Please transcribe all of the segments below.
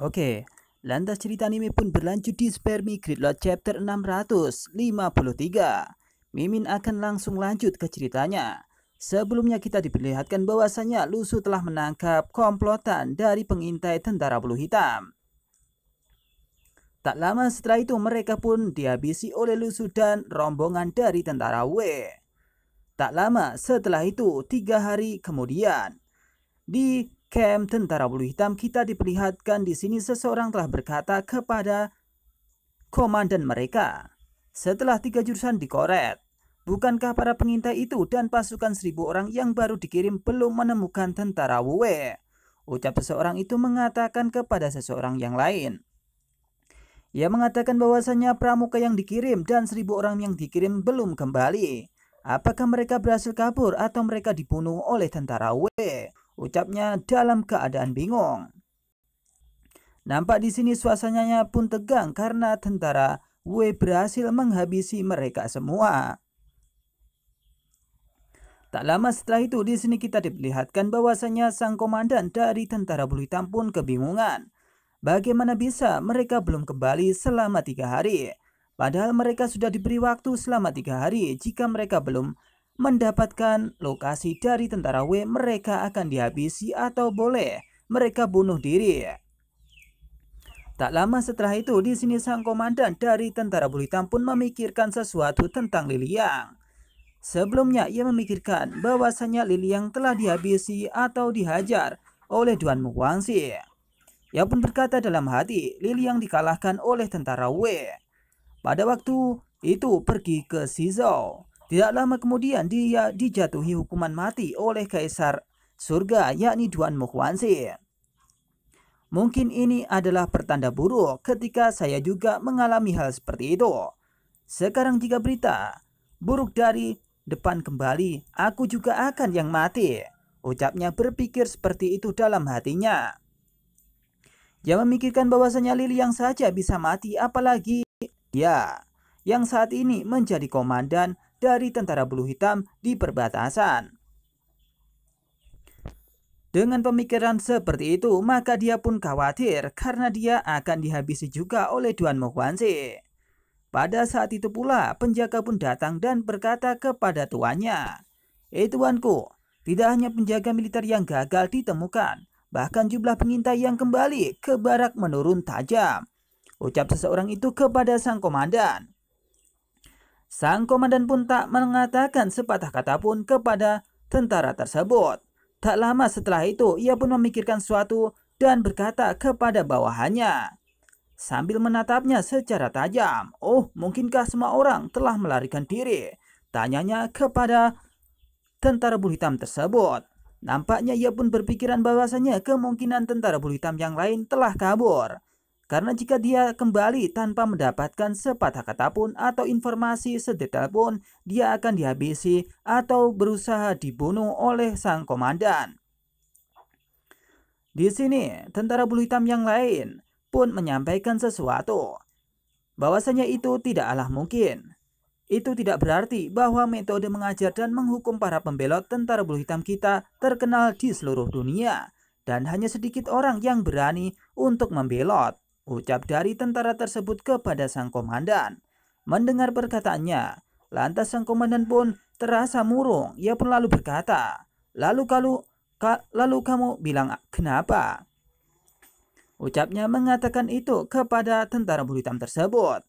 Oke, lantas cerita anime pun berlanjut di Spermi Gridlock chapter 653. Mimin akan langsung lanjut ke ceritanya. Sebelumnya kita diperlihatkan bahwasanya Lusu telah menangkap komplotan dari pengintai tentara bulu hitam. Tak lama setelah itu mereka pun dihabisi oleh Lusu dan rombongan dari tentara W. Tak lama setelah itu, 3 hari kemudian, di camp tentara bulu hitam kita diperlihatkan di sini seseorang telah berkata kepada komandan mereka, setelah 3 jurusan dikoret, bukankah para pengintai itu dan pasukan 1.000 orang yang baru dikirim belum menemukan tentara Wuwe? Ucap seseorang itu mengatakan kepada seseorang yang lain. Ia mengatakan bahwasanya pramuka yang dikirim dan 1.000 orang yang dikirim belum kembali. Apakah mereka berhasil kabur atau mereka dibunuh oleh tentara Wuwe? Ucapnya dalam keadaan bingung. Nampak di sini suasananya pun tegang karena tentara Wei berhasil menghabisi mereka semua. Tak lama setelah itu di sini kita diperlihatkan bahwasanya sang komandan dari tentara bulu hitam pun kebingungan. Bagaimana bisa mereka belum kembali selama 3 hari? Padahal mereka sudah diberi waktu selama 3 hari. Jika mereka belum mendapatkan lokasi dari tentara W, mereka akan dihabisi atau boleh mereka bunuh diri. Tak lama setelah itu, di sini sang komandan dari tentara bulu hitam pun memikirkan sesuatu tentang Liliang. Sebelumnya ia memikirkan bahwasanya Liliang telah dihabisi atau dihajar oleh Duan Muguangxi. Ia pun berkata dalam hati, Liliang dikalahkan oleh tentara Wei. Pada waktu itu pergi ke Shizhou. Tidak lama kemudian dia dijatuhi hukuman mati oleh Kaisar Surga yakni Duan Muguangxi. Mungkin ini adalah pertanda buruk ketika saya juga mengalami hal seperti itu. Sekarang jika berita buruk dari depan kembali, aku juga akan yang mati. Ucapnya berpikir seperti itu dalam hatinya. Dia memikirkan bahwasanya Liliang saja bisa mati, apalagi dia yang saat ini menjadi komandan dari tentara bulu hitam di perbatasan. Dengan pemikiran seperti itu, maka dia pun khawatir karena dia akan dihabisi juga oleh Duan Muguangxi. Pada saat itu pula, penjaga pun datang dan berkata kepada tuannya, tuanku, tidak hanya penjaga militer yang gagal ditemukan, bahkan jumlah pengintai yang kembali ke barak menurun tajam. Ucap seseorang itu kepada sang komandan. Sang komandan pun tak mengatakan sepatah kata pun kepada tentara tersebut. Tak lama setelah itu, ia pun memikirkan sesuatu dan berkata kepada bawahannya, sambil menatapnya secara tajam, "Oh, mungkinkah semua orang telah melarikan diri?" Tanyanya kepada tentara bulu hitam tersebut. Nampaknya ia pun berpikiran bahwasanya kemungkinan tentara bulu hitam yang lain telah kabur. Karena jika dia kembali tanpa mendapatkan sepatah kata pun atau informasi sedetail pun, dia akan dihabisi atau berusaha dibunuh oleh sang komandan. Di sini, tentara bulu hitam yang lain pun menyampaikan sesuatu. Bahwasanya itu tidaklah mungkin. Itu tidak berarti bahwa metode mengajar dan menghukum para pembelot tentara bulu hitam kita terkenal di seluruh dunia. Dan hanya sedikit orang yang berani untuk membelot. Ucap dari tentara tersebut kepada sang komandan. Mendengar perkataannya, lantas sang komandan pun terasa murung. Ia pun lalu berkata, lalu kamu bilang kenapa? Ucapnya mengatakan itu kepada tentara bulu hitam tersebut.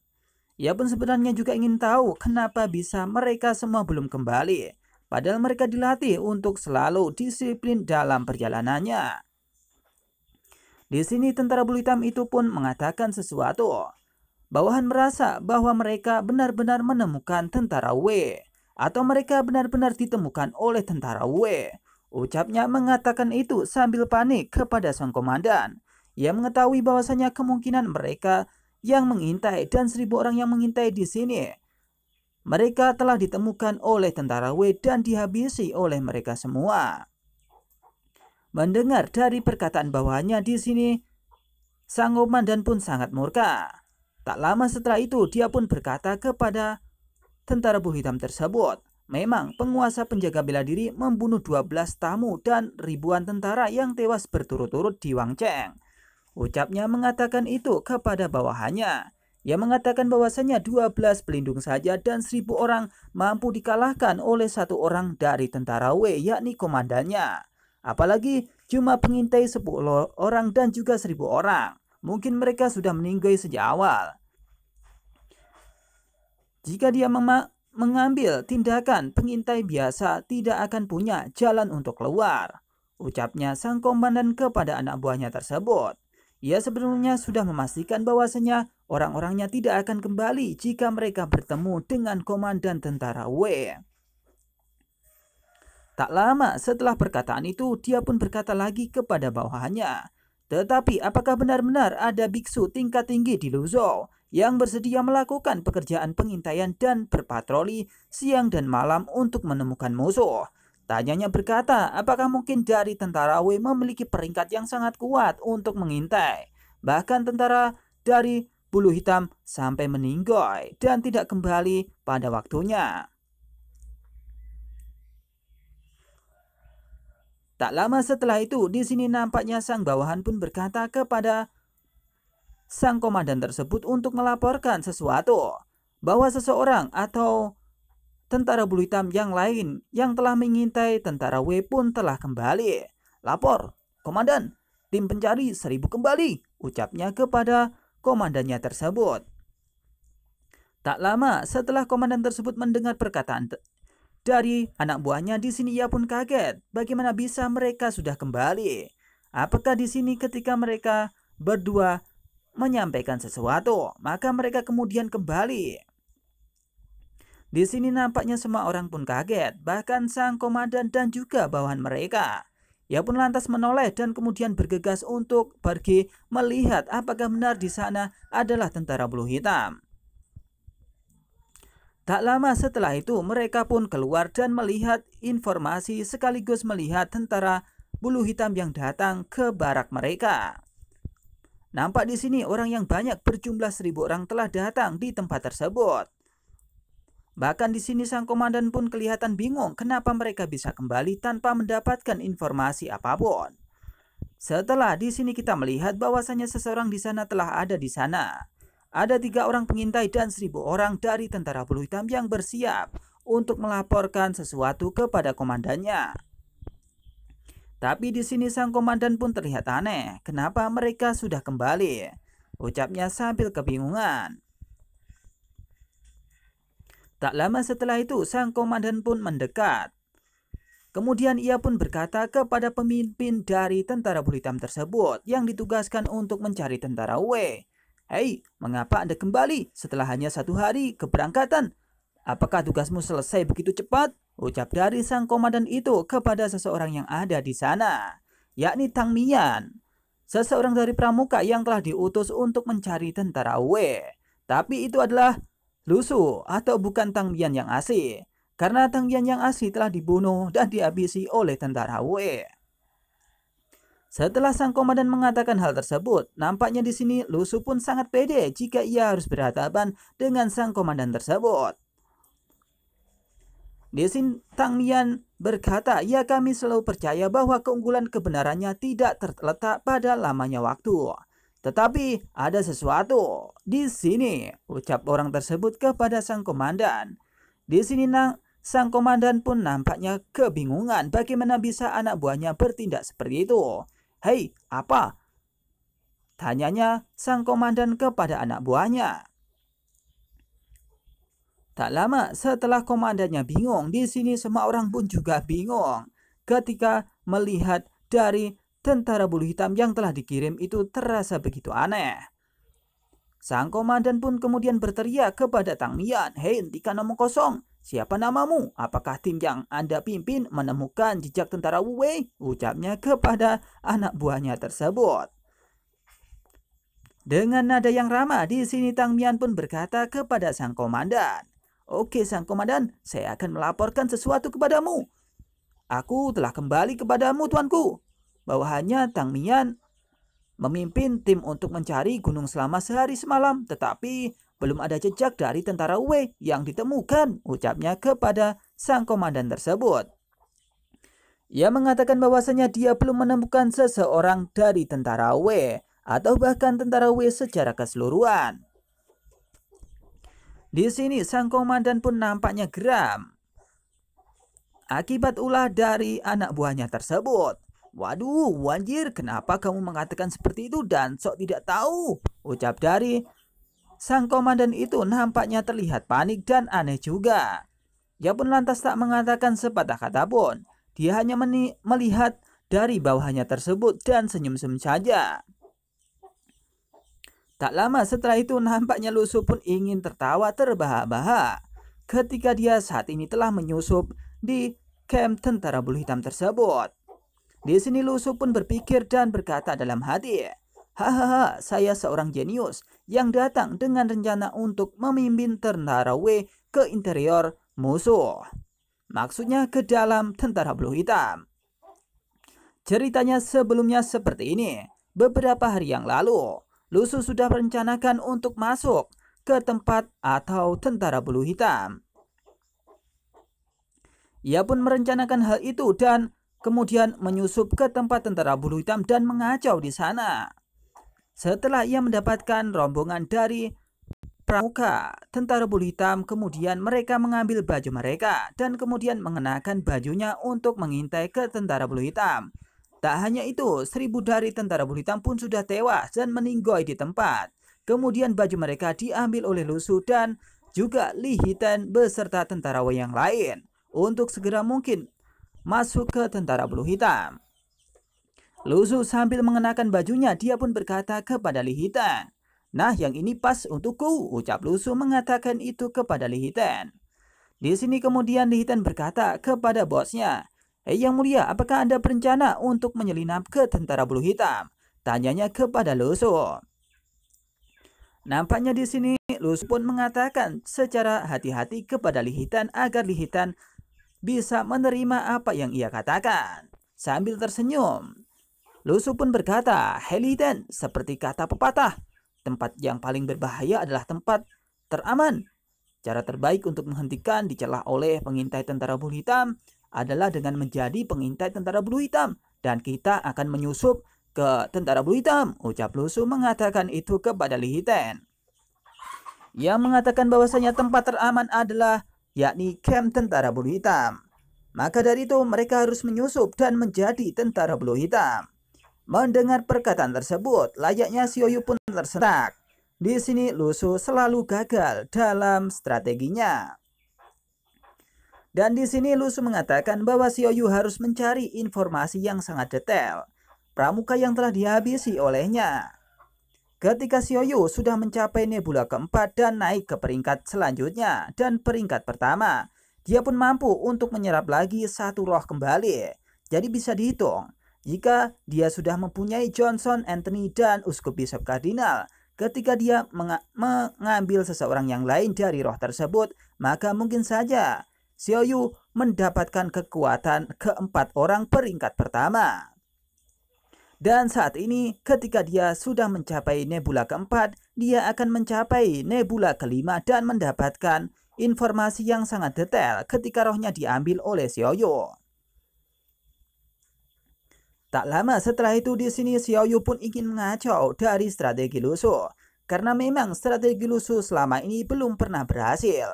Ia pun sebenarnya juga ingin tahu kenapa bisa mereka semua belum kembali. Padahal mereka dilatih untuk selalu disiplin dalam perjalanannya. Di sini tentara bulu hitam itu pun mengatakan sesuatu. Bawahan merasa bahwa mereka benar-benar menemukan tentara W. Atau mereka benar-benar ditemukan oleh tentara W. Ucapnya mengatakan itu sambil panik kepada sang komandan. Ia mengetahui bahwasanya kemungkinan mereka yang mengintai dan 1.000 orang yang mengintai di sini, mereka telah ditemukan oleh tentara W dan dihabisi oleh mereka semua. Mendengar dari perkataan bawahannya di sini, sang komandan pun sangat murka. Tak lama setelah itu dia pun berkata kepada tentara bulu hitam tersebut, memang penguasa penjaga bela diri membunuh 12 tamu dan ribuan tentara yang tewas berturut-turut di Wangcheng. Ucapnya mengatakan itu kepada bawahannya. Ia mengatakan bahwasanya 12 pelindung saja dan 1.000 orang mampu dikalahkan oleh 1 orang dari tentara W, yakni komandannya. Apalagi cuma pengintai 10 orang dan juga 1.000 orang. Mungkin mereka sudah meninggal sejak awal. Jika dia mengambil tindakan, pengintai biasa tidak akan punya jalan untuk keluar, ucapnya sang komandan kepada anak buahnya tersebut. Ia sebelumnya sudah memastikan bahwasanya orang-orangnya tidak akan kembali jika mereka bertemu dengan komandan tentara W. Tak lama setelah perkataan itu, dia pun berkata lagi kepada bawahannya, "Tetapi apakah benar-benar ada biksu tingkat tinggi di Luzhou yang bersedia melakukan pekerjaan pengintaian dan berpatroli siang dan malam untuk menemukan musuh?" Tanyanya berkata, apakah mungkin dari tentara W memiliki peringkat yang sangat kuat untuk mengintai? Bahkan tentara dari bulu hitam sampai meninggoy dan tidak kembali pada waktunya. Tak lama setelah itu, di sini nampaknya sang bawahan pun berkata kepada sang komandan tersebut untuk melaporkan sesuatu, bahwa seseorang atau tentara bulu hitam yang lain yang telah mengintai tentara W pun telah kembali. "Lapor, komandan, tim pencari 1.000 kembali," ucapnya kepada komandannya tersebut. Tak lama setelah komandan tersebut mendengar perkataan dari anak buahnya, di sini ia pun kaget. Bagaimana bisa mereka sudah kembali? Apakah di sini ketika mereka berdua menyampaikan sesuatu, maka mereka kemudian kembali? Di sini nampaknya semua orang pun kaget, bahkan sang komandan dan juga bawahan mereka. Ia pun lantas menoleh dan kemudian bergegas untuk pergi melihat apakah benar di sana adalah tentara bulu hitam. Tak lama setelah itu mereka pun keluar dan melihat informasi sekaligus melihat tentara bulu hitam yang datang ke barak mereka. Nampak di sini orang yang banyak berjumlah 1.000 orang telah datang di tempat tersebut. Bahkan di sini sang komandan pun kelihatan bingung kenapa mereka bisa kembali tanpa mendapatkan informasi apapun. Setelah di sini kita melihat bahwasanya seseorang di sana telah ada di sana. Ada 3 orang pengintai dan 1.000 orang dari tentara bulu hitam yang bersiap untuk melaporkan sesuatu kepada komandannya. Tapi di sini sang komandan pun terlihat aneh, kenapa mereka sudah kembali? Ucapnya sambil kebingungan. Tak lama setelah itu, sang komandan pun mendekat. Kemudian ia pun berkata kepada pemimpin dari tentara bulu hitam tersebut yang ditugaskan untuk mencari tentara W. "Hei, mengapa Anda kembali setelah hanya 1 hari keberangkatan? Apakah tugasmu selesai begitu cepat?" ucap dari sang komandan itu kepada seseorang yang ada di sana, yakni Tang Mian, seseorang dari pramuka yang telah diutus untuk mencari tentara W. Tapi itu adalah Lusu atau bukan Tang Mian yang asli, karena Tang Mian yang asli telah dibunuh dan dihabisi oleh tentara W. Setelah sang komandan mengatakan hal tersebut, nampaknya di sini Lusu pun sangat pede jika ia harus berhadapan dengan sang komandan tersebut. Di sini Tang Mian berkata, "Ya, kami selalu percaya bahwa keunggulan kebenarannya tidak terletak pada lamanya waktu. Tetapi ada sesuatu di sini," ucap orang tersebut kepada sang komandan. Di sini sang komandan pun nampaknya kebingungan bagaimana bisa anak buahnya bertindak seperti itu. "Hei, apa?" tanyanya sang komandan kepada anak buahnya. Tak lama setelah komandannya bingung, di sini semua orang pun juga bingung ketika melihat dari tentara bulu hitam yang telah dikirim itu terasa begitu aneh. Sang komandan pun kemudian berteriak kepada Tang Mian, "Hei, hentikan omong kosong. Siapa namamu? Apakah tim yang Anda pimpin menemukan jejak tentara Wu Wei?" ucapnya kepada anak buahnya tersebut. Dengan nada yang ramah, di sini Tang Mian pun berkata kepada sang komandan, "Oke, sang komandan, saya akan melaporkan sesuatu kepadamu. Aku telah kembali kepadamu, tuanku." Bawahannya Tang Mian memimpin tim untuk mencari gunung selama sehari semalam, tetapi belum ada jejak dari tentara Wei yang ditemukan, ucapnya kepada sang komandan tersebut. Ia mengatakan bahwasanya dia belum menemukan seseorang dari tentara Wei atau bahkan tentara W secara keseluruhan. Di sini sang komandan pun nampaknya geram akibat ulah dari anak buahnya tersebut. "Waduh, wanjir, kenapa kamu mengatakan seperti itu dan sok tidak tahu?" ucap dari sang komandan itu nampaknya terlihat panik dan aneh juga. Ia pun lantas tak mengatakan sepatah kata pun. Dia hanya melihat dari bawahannya tersebut dan senyum-senyum saja. Tak lama setelah itu nampaknya Lusu pun ingin tertawa terbahak-bahak ketika dia saat ini telah menyusup di camp tentara bulu hitam tersebut. Di sini Lusu pun berpikir dan berkata dalam hati, "Hahaha, saya seorang jenius yang datang dengan rencana untuk memimpin tentara W ke interior musuh. Maksudnya ke dalam tentara bulu hitam." Ceritanya sebelumnya seperti ini. Beberapa hari yang lalu, Lusu sudah merencanakan untuk masuk ke tempat atau tentara bulu hitam. Ia pun merencanakan hal itu dan kemudian menyusup ke tempat tentara bulu hitam dan mengacau di sana. Setelah ia mendapatkan rombongan dari pramuka tentara bulu hitam, kemudian mereka mengambil baju mereka dan kemudian mengenakan bajunya untuk mengintai ke tentara bulu hitam. Tak hanya itu, 1000 dari tentara bulu hitam pun sudah tewas dan meninggoy di tempat. Kemudian baju mereka diambil oleh Lusu dan juga Li Hiten beserta tentara W yang lain untuk segera mungkin masuk ke tentara bulu hitam. Lusu sambil mengenakan bajunya, dia pun berkata kepada Li Hiten, "Nah, yang ini pas untukku," ucap Lusu mengatakan itu kepada Li Hiten. Di sini kemudian Li Hiten berkata kepada bosnya, "Yang mulia, apakah Anda berencana untuk menyelinap ke tentara bulu hitam?" tanyanya kepada Lusu. Nampaknya di sini Lusu pun mengatakan secara hati-hati kepada Li Hiten agar Li Hiten bisa menerima apa yang ia katakan. Sambil tersenyum, Lusu pun berkata, "Hei Li Hiten, seperti kata pepatah, tempat yang paling berbahaya adalah tempat teraman. Cara terbaik untuk menghentikan dicelah oleh pengintai tentara bulu hitam adalah dengan menjadi pengintai tentara bulu hitam, dan kita akan menyusup ke tentara bulu hitam," ucap Lusu mengatakan itu kepada Li Hiten. Ia mengatakan bahwasanya tempat teraman adalah yakni camp tentara bulu hitam. Maka dari itu mereka harus menyusup dan menjadi tentara bulu hitam. Mendengar perkataan tersebut, layaknya Xiaoyu pun tersentak. Di sini Lusu selalu gagal dalam strateginya. Dan di sini Lusu mengatakan bahwa Xiaoyu harus mencari informasi yang sangat detail pramuka yang telah dihabisi olehnya. Ketika Xiaoyu sudah mencapai nebula keempat dan naik ke peringkat selanjutnya dan peringkat pertama, dia pun mampu untuk menyerap lagi satu roh kembali. Jadi bisa dihitung, jika dia sudah mempunyai Johnson, Anthony, dan Uskup Bishop Kardinal, ketika dia mengambil seseorang yang lain dari roh tersebut, maka mungkin saja Xiaoyu mendapatkan kekuatan keempat orang peringkat pertama. Dan saat ini ketika dia sudah mencapai nebula keempat, dia akan mencapai nebula kelima dan mendapatkan informasi yang sangat detail ketika rohnya diambil oleh Xiaoyu. Tak lama setelah itu di sini Xiaoyu pun ingin mengacau dari strategi Lusu, karena memang strategi Lusu selama ini belum pernah berhasil.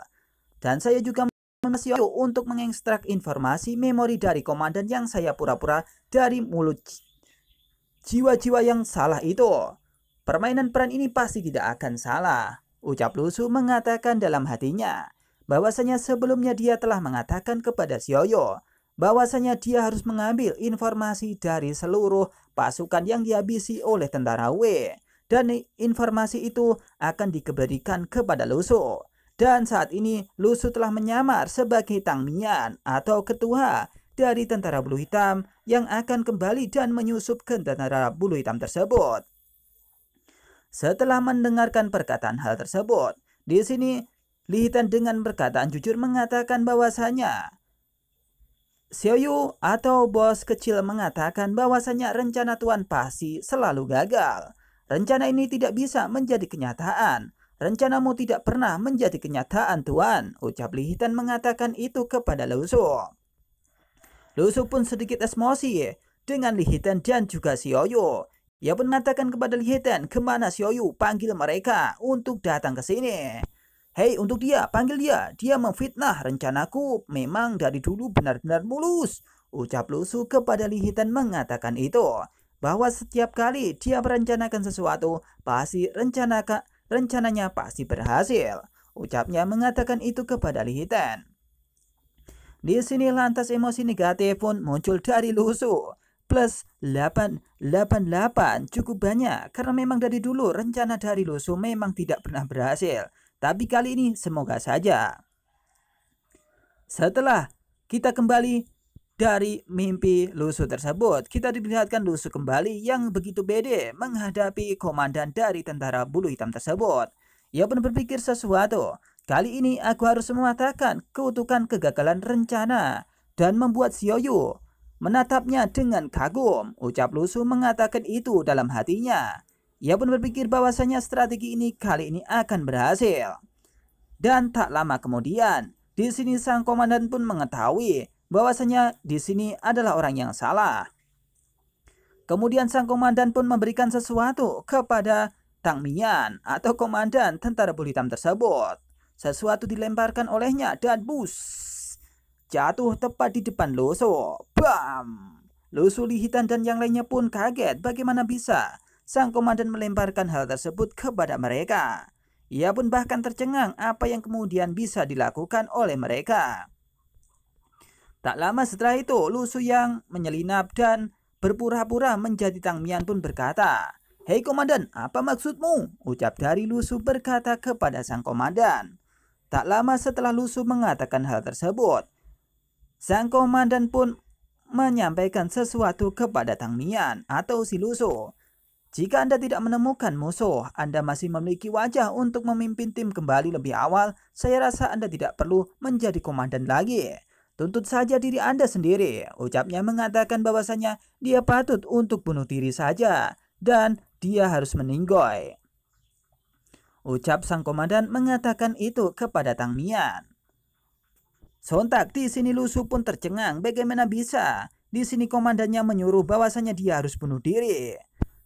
Dan saya juga Xiaoyu untuk mengekstrak informasi memori dari komandan yang saya pura-pura dari mulut jiwa-jiwa yang salah itu. Permainan peran ini pasti tidak akan salah, ucap Lusu mengatakan dalam hatinya bahwasanya sebelumnya dia telah mengatakan kepada Xiaoyu bahwasanya dia harus mengambil informasi dari seluruh pasukan yang dihabisi oleh tentara W, dan informasi itu akan diberikan kepada Lusu. Dan saat ini Lusu telah menyamar sebagai Tang Mian atau ketua dari tentara bulu hitam yang akan kembali dan menyusup ke tentara bulu hitam tersebut. Setelah mendengarkan perkataan hal tersebut, di sini Li Hiten dengan perkataan jujur mengatakan bahwasanya Xiaoyu atau bos kecil mengatakan bahwasanya rencana Tuan pasti selalu gagal. Rencana ini tidak bisa menjadi kenyataan. Rencanamu tidak pernah menjadi kenyataan, Tuan, ucap Li Hiten mengatakan itu kepada Lusu. Lusu pun sedikit emosi dengan Li Hiten dan juga Xiaoyu Ia pun mengatakan kepada Li Hitan, kemana Xiaoyu, panggil mereka untuk datang ke sini. Hei, untuk dia, panggil dia. Dia memfitnah rencanaku, memang dari dulu benar-benar mulus. Ucap Lu Su kepada Li Hitan mengatakan itu. Bahwa setiap kali dia merencanakan sesuatu, pasti rencananya pasti berhasil. Ucapnya mengatakan itu kepada Li Hitan. Di sini lantas emosi negatif pun muncul dari Lu Su. Plus 888 cukup banyak karena memang dari dulu rencana dari Lu Su memang tidak pernah berhasil. Tapi kali ini semoga saja. Setelah kita kembali dari mimpi Lu Su tersebut, kita diperlihatkan Lu Su kembali yang begitu pede menghadapi komandan dari tentara bulu hitam tersebut. Ia pun berpikir sesuatu. Kali ini aku harus mematahkan kutukan kegagalan rencana dan membuat Xiaoyu menatapnya dengan kagum. Ucap Lu Su mengatakan itu dalam hatinya. Ia pun berpikir bahwasanya strategi ini kali ini akan berhasil. Dan tak lama kemudian, di sini sang komandan pun mengetahui bahwasanya di sini adalah orang yang salah. Kemudian sang komandan pun memberikan sesuatu kepada Tang Mian atau komandan tentara bulu hitam tersebut. Sesuatu dilemparkan olehnya dan bus jatuh tepat di depan Lu Su. Bam! Lu Su, Li Hitan dan yang lainnya pun kaget bagaimana bisa sang komandan melemparkan hal tersebut kepada mereka. Ia pun bahkan tercengang apa yang kemudian bisa dilakukan oleh mereka. Tak lama setelah itu, Lu Su yang menyelinap dan berpura-pura menjadi Tang Mian pun berkata, "Hei komandan, apa maksudmu?" Ucap dari Lu Su berkata kepada sang komandan. Tak lama setelah Lu Su mengatakan hal tersebut, sang komandan pun menyampaikan sesuatu kepada Tang Mian atau si Lu Su. Jika Anda tidak menemukan musuh, Anda masih memiliki wajah untuk memimpin tim kembali lebih awal, saya rasa Anda tidak perlu menjadi komandan lagi. Tuntut saja diri Anda sendiri. Ucapnya mengatakan bahwasanya dia patut untuk bunuh diri saja dan dia harus meninggoy. Ucap sang komandan mengatakan itu kepada Tang Mian. Sontak di sini Lu Su pun tercengang, bagaimana bisa? Di sini komandannya menyuruh bahwasanya dia harus bunuh diri.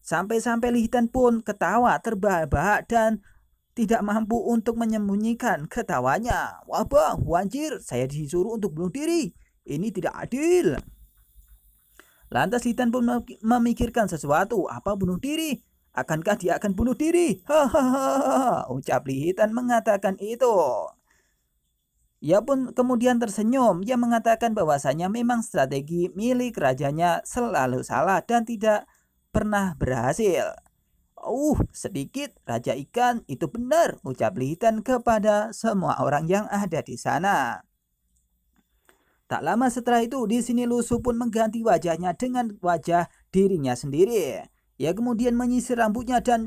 Sampai-sampai Li Hitan pun ketawa terbahak-bahak dan tidak mampu untuk menyembunyikan ketawanya. Wah bang, wanjir, saya disuruh untuk bunuh diri. Ini tidak adil. Lantas Li Hitan pun memikirkan sesuatu. Apa bunuh diri? Akankah dia akan bunuh diri? Hahaha, ucap Li Hitan mengatakan itu. Ia pun kemudian tersenyum. Ia mengatakan bahwasanya memang strategi milik rajanya selalu salah dan tidak pernah berhasil. Sedikit Raja Ikan, itu benar, ucap Li Hitan kepada semua orang yang ada di sana. Tak lama setelah itu, di sini Lu Su pun mengganti wajahnya dengan wajah dirinya sendiri. Ia kemudian menyisir rambutnya dan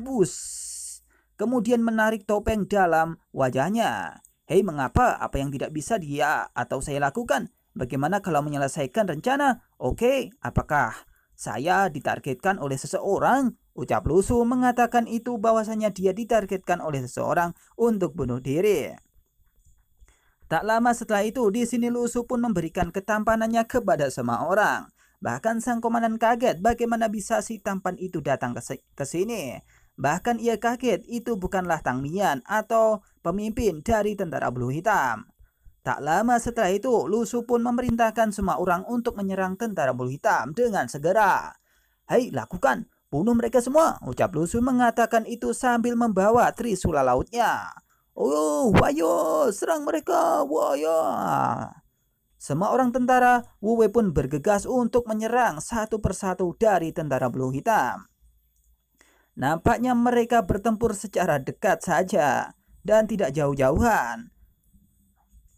kemudian menarik topeng dalam wajahnya. Hei, mengapa? Apa yang tidak bisa dia atau saya lakukan? Bagaimana kalau menyelesaikan rencana? Oke, apakah saya ditargetkan oleh seseorang? Ucap Lu Su mengatakan itu bahwasanya dia ditargetkan oleh seseorang untuk bunuh diri. Tak lama setelah itu, di sini Lu Su pun memberikan ketampanannya kepada semua orang. Bahkan sang komandan kaget bagaimana bisa si tampan itu datang ke sini. Bahkan ia kaget itu bukanlah Tang Mian atau pemimpin dari tentara bulu hitam. Tak lama setelah itu, Lu Su pun memerintahkan semua orang untuk menyerang tentara bulu hitam dengan segera. Hei, lakukan, bunuh mereka semua, ucap Lu Su mengatakan itu sambil membawa trisula lautnya. Ayo, serang mereka, wah. Semua orang tentara Wu Wei pun bergegas untuk menyerang satu persatu dari tentara bulu hitam. Nampaknya mereka bertempur secara dekat saja dan tidak jauh-jauhan.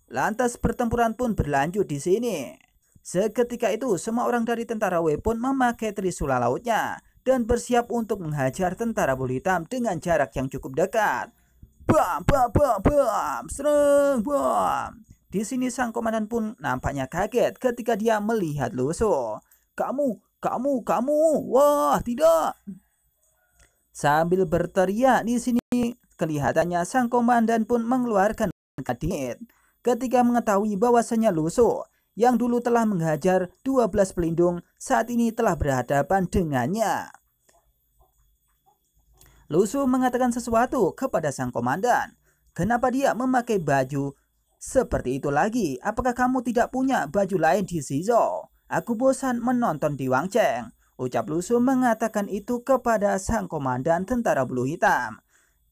Lantas pertempuran pun berlanjut di sini. Seketika itu semua orang dari tentara Wei pun memakai trisula lautnya dan bersiap untuk menghajar tentara bulu hitam dengan jarak yang cukup dekat. Bam, serang, bam. Di sini sang komandan pun nampaknya kaget ketika dia melihat Lu Su. Kamu, wah tidak. Sambil berteriak di sini kelihatannya sang komandan pun mengeluarkan kadit ketika mengetahui bahwasanya Lu Su yang dulu telah menghajar 12 pelindung saat ini telah berhadapan dengannya. Lusu mengatakan sesuatu kepada sang komandan. Kenapa dia memakai baju seperti itu lagi? Apakah kamu tidak punya baju lain di Shizhou? Aku bosan menonton di Wangcheng. Ucap Lusu mengatakan itu kepada sang komandan tentara bulu hitam.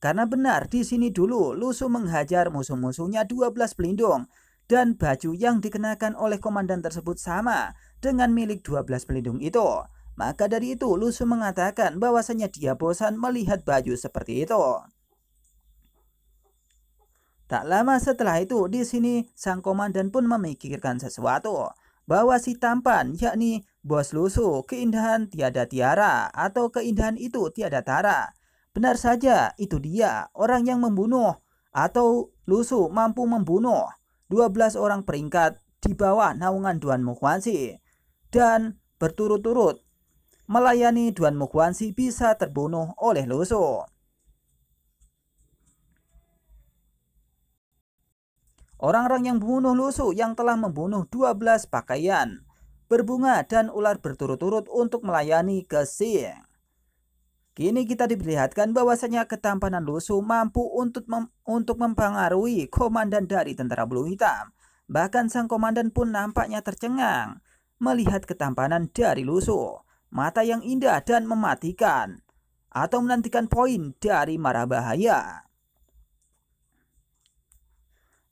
Karena benar di sini dulu Lusu menghajar musuh-musuhnya 12 pelindung. Dan baju yang dikenakan oleh komandan tersebut sama dengan milik 12 pelindung itu. Maka dari itu Lusu mengatakan bahwasanya dia bosan melihat baju seperti itu. Tak lama setelah itu di sini sang komandan pun memikirkan sesuatu. Bahwa si tampan yakni bos Lusu keindahan tiada tiara atau keindahan itu tiada tara. Benar saja itu dia orang yang membunuh atau Lusu mampu membunuh 12 orang peringkat di bawah naungan Duan Muguanxi dan berturut-turut melayani Duan Muguanxi bisa terbunuh oleh Lusu. Orang-orang yang membunuh Lusu yang telah membunuh 12 pakaian berbunga dan ular berturut-turut untuk melayani ke Xing. Kini kita diperlihatkan bahwasanya ketampanan Lusu mampu untuk mempengaruhi komandan dari tentara bulu hitam. Bahkan sang komandan pun nampaknya tercengang melihat ketampanan dari Lusu. Mata yang indah dan mematikan atau menantikan poin dari marah bahaya.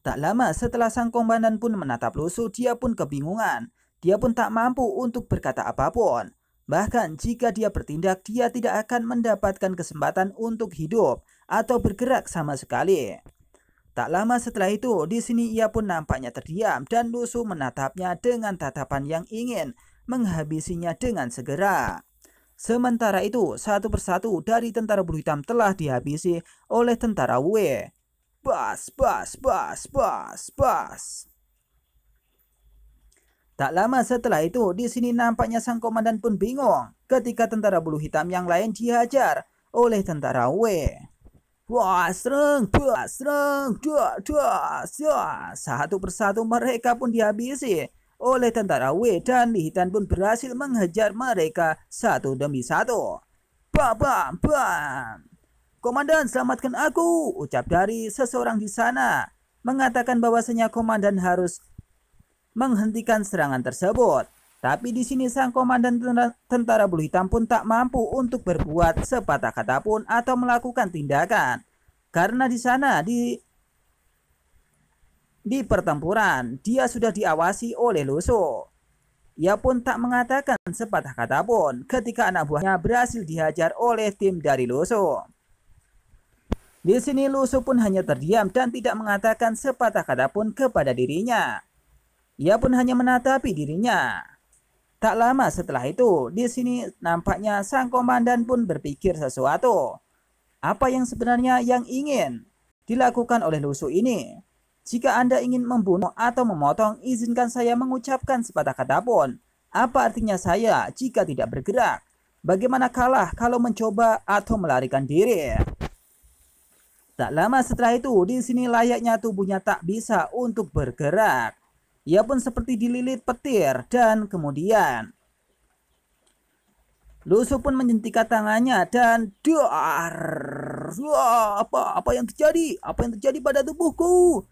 Tak lama setelah sang komandan pun menatap Lusu, dia pun kebingungan. Dia pun tak mampu untuk berkata apapun. Bahkan jika dia bertindak, dia tidak akan mendapatkan kesempatan untuk hidup atau bergerak sama sekali. Tak lama setelah itu, di sini ia pun nampaknya terdiam dan Lusu menatapnya dengan tatapan yang ingin menghabisinya dengan segera. Sementara itu, satu persatu dari tentara bulu hitam telah dihabisi oleh tentara Wei. Bas, bas, bas, bas, bas. Tak lama setelah itu, di sini nampaknya sang komandan pun bingung ketika tentara bulu hitam yang lain dihajar oleh tentara Wei. Wah, serang, satu persatu mereka pun dihabisi oleh tentara Wei dan Li Hitan pun berhasil menghajar mereka satu demi satu. Bam, bam, bam. Komandan, selamatkan aku, ucap dari seseorang di sana, mengatakan bahwasanya komandan harus menghentikan serangan tersebut. Tapi di sini sang komandan tentara bulu hitam pun tak mampu untuk berbuat sepatah kata pun atau melakukan tindakan. Karena di sana di pertempuran dia sudah diawasi oleh Lusu. Ia pun tak mengatakan sepatah kata pun ketika anak buahnya berhasil dihajar oleh tim dari Lusu. Di sini Lusu pun hanya terdiam dan tidak mengatakan sepatah kata pun kepada dirinya. Ia pun hanya menatapi dirinya. Tak lama setelah itu, di sini nampaknya sang komandan pun berpikir sesuatu. Apa yang sebenarnya yang ingin dilakukan oleh Lusu ini? Jika Anda ingin membunuh atau memotong, izinkan saya mengucapkan sepatah kata pun. Apa artinya saya jika tidak bergerak? Bagaimana kalah kalau mencoba atau melarikan diri? Tak lama setelah itu, di sini layaknya tubuhnya tak bisa untuk bergerak. Ia pun seperti dililit petir dan kemudian Lusu pun menyentikkan tangannya dan dar. Apa yang terjadi? Apa yang terjadi pada tubuhku?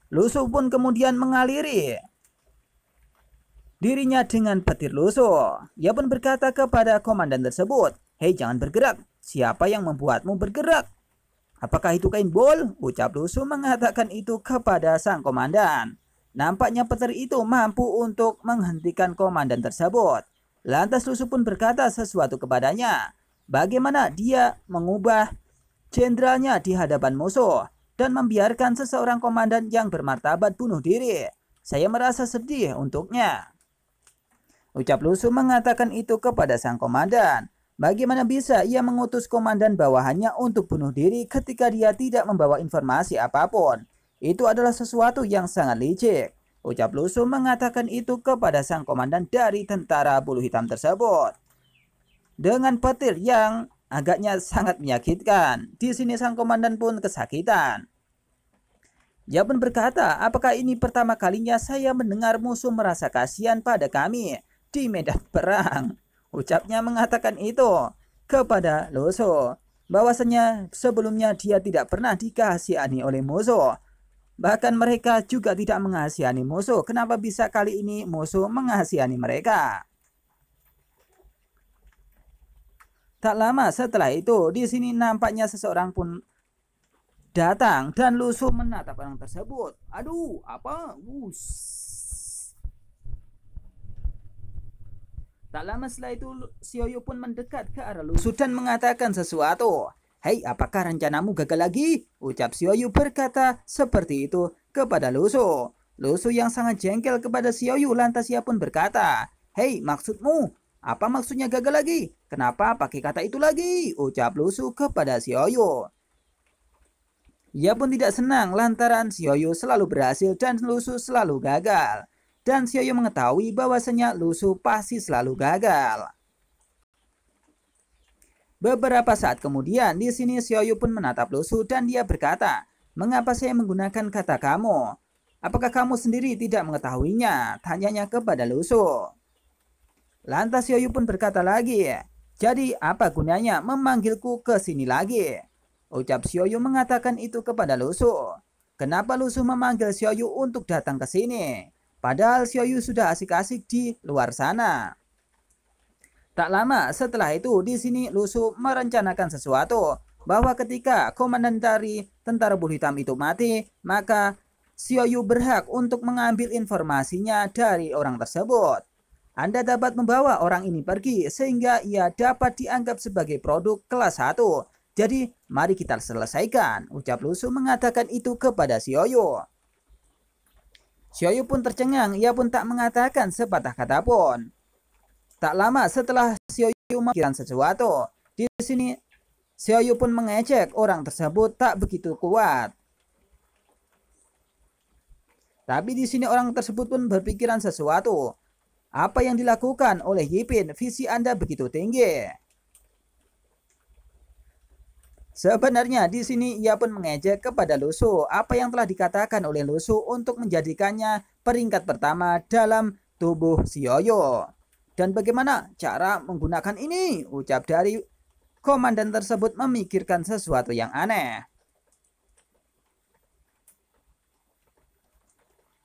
Lusu pun kemudian mengaliri dirinya dengan petir Lusu. Ia pun berkata kepada komandan tersebut, "Hei, jangan bergerak. Siapa yang membuatmu bergerak? Apakah itu kain bol?" Ucap Lusu mengatakan itu kepada sang komandan. Nampaknya petir itu mampu untuk menghentikan komandan tersebut. Lantas Lusu pun berkata sesuatu kepadanya. Bagaimana dia mengubah jenderalnya di hadapan musuh dan membiarkan seseorang komandan yang bermartabat bunuh diri. Saya merasa sedih untuknya. Ucap Lusu mengatakan itu kepada sang komandan. Bagaimana bisa ia mengutus komandan bawahannya untuk bunuh diri ketika dia tidak membawa informasi apapun? Itu adalah sesuatu yang sangat licik. Ucap Lusu mengatakan itu kepada sang komandan dari tentara bulu hitam tersebut. Dengan petir yang agaknya sangat menyakitkan. Di sini sang komandan pun kesakitan. Dia pun berkata, "Apakah ini pertama kalinya saya mendengar musuh merasa kasihan pada kami di medan perang?" Ucapnya mengatakan itu. kepada Lusu. Bahwasanya sebelumnya dia tidak pernah dikasihani oleh musuh. Bahkan mereka juga tidak mengasihani musuh. Kenapa bisa kali ini musuh mengasihani mereka? Tak lama setelah itu, di sini nampaknya seseorang pun datang dan Lusu menatap orang tersebut. Aduh, apa? Tak lama setelah itu, Xiaoyu pun mendekat ke arah Lusu dan mengatakan sesuatu. Hei, apakah rencanamu gagal lagi? Ucap Xiaoyu berkata seperti itu kepada Lusu. Lusu yang sangat jengkel kepada Xiaoyu lantas ia pun berkata, hei, maksudmu? Apa maksudnya gagal lagi? Kenapa pakai kata itu lagi? Ucap Lusu kepada Xiaoyu. Ia pun tidak senang lantaran Xiaoyu selalu berhasil dan Lusu selalu gagal. Dan Xiaoyu mengetahui bahwasanya Lusu pasti selalu gagal. Beberapa saat kemudian, di sini Xiaoyu pun menatap Lusu dan dia berkata, mengapa saya menggunakan kata kamu? Apakah kamu sendiri tidak mengetahuinya? Tanyanya kepada Lusu. Lantas Xiaoyu pun berkata lagi, jadi apa gunanya memanggilku ke sini lagi? Ucap Xiaoyu mengatakan itu kepada Lusu. Kenapa Lusu memanggil Xiaoyu untuk datang ke sini? Padahal Xiaoyu sudah asik-asik di luar sana. Tak lama setelah itu, di sini Lusu merencanakan sesuatu, bahwa ketika komandan dari tentara bulu hitam itu mati, maka Xiaoyu berhak untuk mengambil informasinya dari orang tersebut. Anda dapat membawa orang ini pergi sehingga ia dapat dianggap sebagai produk kelas 1. Jadi mari kita selesaikan, ucap Lusu mengatakan itu kepada Xiaoyu. Xiaoyu pun tercengang, ia pun tak mengatakan sepatah kata pun. Tak lama setelah Xiaoyu memikirkan sesuatu, di sini Xiaoyu pun mengejek orang tersebut tak begitu kuat. Tapi di sini orang tersebut pun berpikiran sesuatu. Apa yang dilakukan oleh Yipin? Visi Anda begitu tinggi. Sebenarnya di sini ia pun mengejek kepada Lusu apa yang telah dikatakan oleh Lusu untuk menjadikannya peringkat pertama dalam tubuh Xiaoyu. Dan bagaimana cara menggunakan ini? Ucap dari komandan tersebut memikirkan sesuatu yang aneh.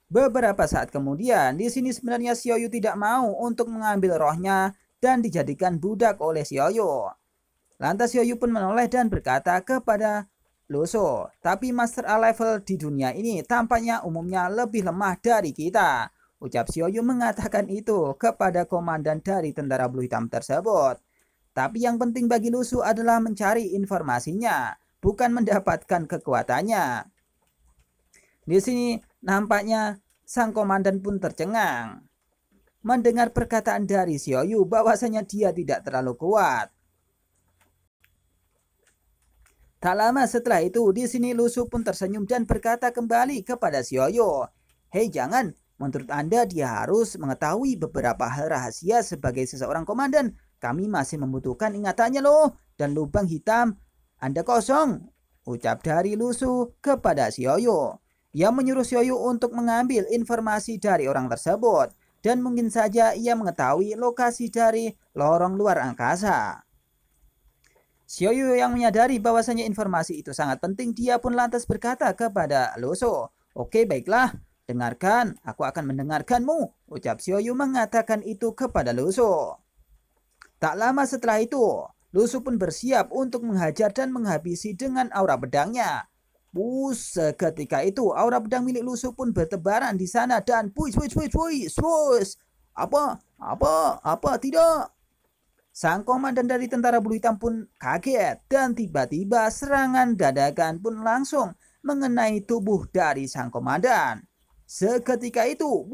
Beberapa saat kemudian, di sini sebenarnya Xiaoyu tidak mau untuk mengambil rohnya dan dijadikan budak oleh Xiaoyu. Lantas Xiaoyu pun menoleh dan berkata kepada Lusu, tapi Master A level di dunia ini tampaknya umumnya lebih lemah dari kita. Ucap Xiaoyu mengatakan itu kepada komandan dari tentara bulu hitam tersebut. Tapi yang penting bagi Lusu adalah mencari informasinya, bukan mendapatkan kekuatannya. Di sini nampaknya sang komandan pun tercengang mendengar perkataan dari Xiaoyu bahwasanya dia tidak terlalu kuat. Tak lama setelah itu, di sini Lusu pun tersenyum dan berkata kembali kepada Xiaoyu, hei jangan, menurut Anda dia harus mengetahui beberapa hal rahasia sebagai seseorang komandan. Kami masih membutuhkan ingatannya loh, dan lubang hitam Anda kosong. Ucap dari Lusu kepada Xiaoyu. Ia menyuruh Xiaoyu untuk mengambil informasi dari orang tersebut, dan mungkin saja ia mengetahui lokasi dari lorong luar angkasa. Xiaoyu yang menyadari bahwasanya informasi itu sangat penting, dia pun lantas berkata kepada Lusu, oke baiklah, dengarkan, aku akan mendengarkanmu. Ucap Xiaoyu mengatakan itu kepada Lusu. Tak lama setelah itu, Lusu pun bersiap untuk menghajar dan menghabisi dengan aura pedangnya. Seketika itu aura pedang milik Lusu pun bertebaran di sana dan apa tidak. Sang komandan dari tentara bulu hitam pun kaget dan tiba-tiba serangan dadakan pun langsung mengenai tubuh dari sang komandan. Seketika itu,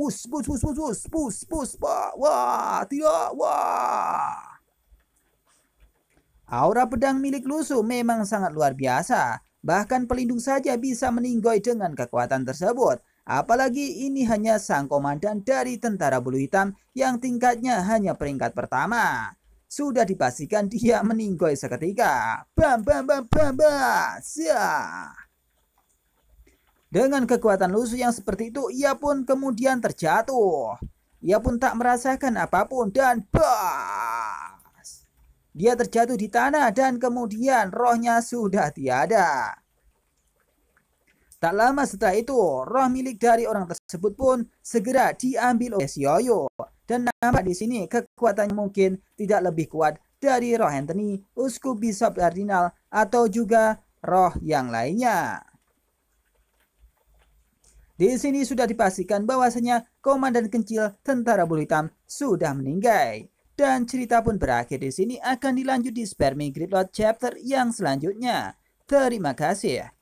Aura pedang milik Lusu memang sangat luar biasa. Bahkan pelindung saja bisa meninggoy dengan kekuatan tersebut. Apalagi ini hanya sang komandan dari tentara bulu hitam yang tingkatnya hanya peringkat pertama. Sudah dipastikan dia meninggoy seketika. Bam bam bam bam bam. Dengan kekuatan Lusu yang seperti itu, ia pun kemudian terjatuh. Ia pun tak merasakan apapun dan bas. Dia terjatuh di tanah dan kemudian rohnya sudah tiada. Tak lama setelah itu, roh milik dari orang tersebut pun segera diambil oleh Sioyo. Dan nampak di sini kekuatannya mungkin tidak lebih kuat dari roh Anthony, uskup Bishop Kardinal, atau juga roh yang lainnya. Di sini sudah dipastikan bahwasanya Komandan Kencil Tentara Bulu Hitam sudah meninggal. Dan cerita pun berakhir di sini, akan dilanjut di Spermie Gridlock chapter yang selanjutnya. Terima kasih.